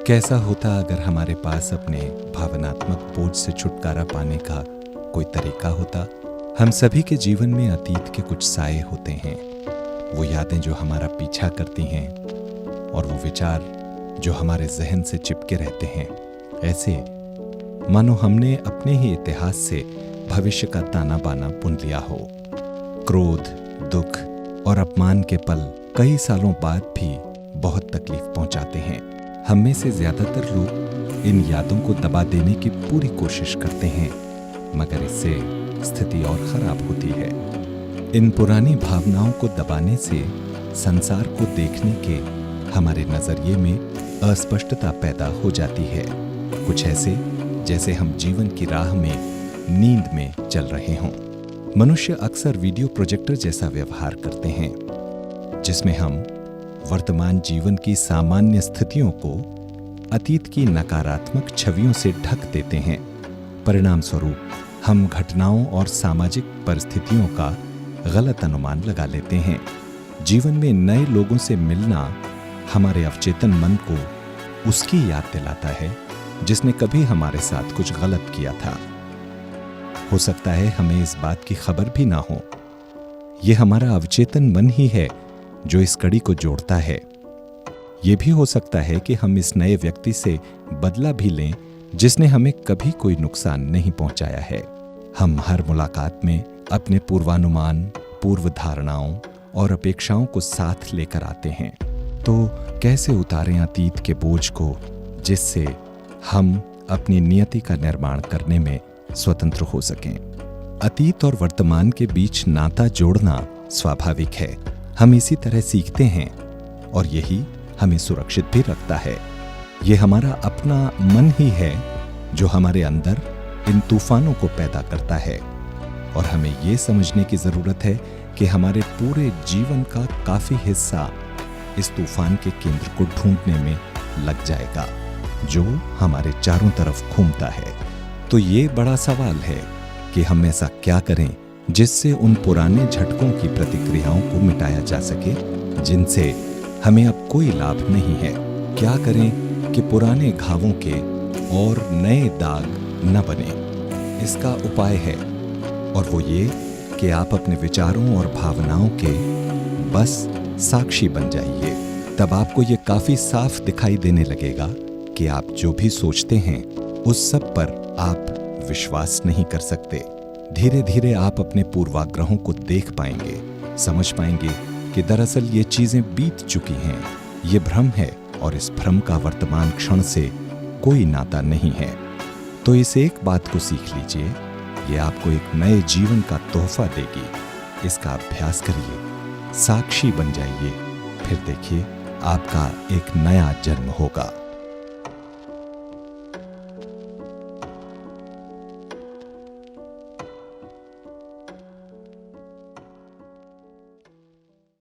कैसा होता अगर हमारे पास अपने भावनात्मक बोझ से छुटकारा पाने का कोई तरीका होता। हम सभी के जीवन में अतीत के कुछ साए होते हैं, वो यादें जो हमारा पीछा करती हैं और वो विचार जो हमारे जहन से चिपके रहते हैं। ऐसे मानो हमने अपने ही इतिहास से भविष्य का ताना बाना बुन लिया हो। क्रोध, दुख और अपमान के पल कई सालों बाद भी बहुत तकलीफ पहुंचाते हैं। हम में से ज्यादातर लोग इन यादों को दबा देने की पूरी कोशिश करते हैं, मगर इससे स्थिति और खराब होती है। इन पुरानी भावनाओं को दबाने से संसार को देखने के हमारे नजरिए में अस्पष्टता पैदा हो जाती है। कुछ ऐसे जैसे हम जीवन की राह में नींद में चल रहे हों। मनुष्य अक्सर वीडियो प्रोजेक्टर जैसा व्यवहार करते हैं, जिसमें हम वर्तमान जीवन की सामान्य स्थितियों को अतीत की नकारात्मक छवियों से ढक देते हैं। परिणाम स्वरूप हम घटनाओं और सामाजिक परिस्थितियों का गलत अनुमान लगा लेते हैं। जीवन में नए लोगों से मिलना हमारे अवचेतन मन को उसकी याद दिलाता है जिसने कभी हमारे साथ कुछ गलत किया था। हो सकता है हमें इस बात की खबर भी ना हो। ये हमारा अवचेतन मन ही है जो इस कड़ी को जोड़ता है। ये भी हो सकता है कि हम इस नए व्यक्ति से बदला भी लें जिसने हमें कभी कोई नुकसान नहीं पहुंचाया है। हम हर मुलाकात में अपने पूर्वानुमान, पूर्व धारणाओं और अपेक्षाओं को साथ लेकर आते हैं। तो कैसे उतारें अतीत के बोझ को, जिससे हम अपनी नियति का निर्माण करने में स्वतंत्र हो सकें। अतीत और वर्तमान के बीच नाता जोड़ना स्वाभाविक है। हम इसी तरह सीखते हैं और यही हमें सुरक्षित भी रखता है। ये हमारा अपना मन ही है जो हमारे अंदर इन तूफानों को पैदा करता है, और हमें ये समझने की जरूरत है कि हमारे पूरे जीवन का काफी हिस्सा इस तूफान के केंद्र को ढूंढने में लग जाएगा जो हमारे चारों तरफ घूमता है। तो ये बड़ा सवाल है कि हम ऐसा क्या करें जिससे उन पुराने झटकों की प्रतिक्रियाओं को मिटाया जा सके जिनसे हमें अब कोई लाभ नहीं है। क्या करें कि पुराने घावों के और नए दाग न बने। इसका उपाय है, और वो ये कि आप अपने विचारों और भावनाओं के बस साक्षी बन जाइए। तब आपको ये काफी साफ दिखाई देने लगेगा कि आप जो भी सोचते हैं उस सब पर आप विश्वास नहीं कर सकते। धीरे धीरे आप अपने पूर्वाग्रहों को देख पाएंगे, समझ पाएंगे कि दरअसल ये चीजें बीत चुकी हैं। ये भ्रम है और इस भ्रम का वर्तमान क्षण से कोई नाता नहीं है। तो इस एक बात को सीख लीजिए, ये आपको एक नए जीवन का तोहफा देगी। इसका अभ्यास करिए, साक्षी बन जाइए, फिर देखिए आपका एक नया जन्म होगा।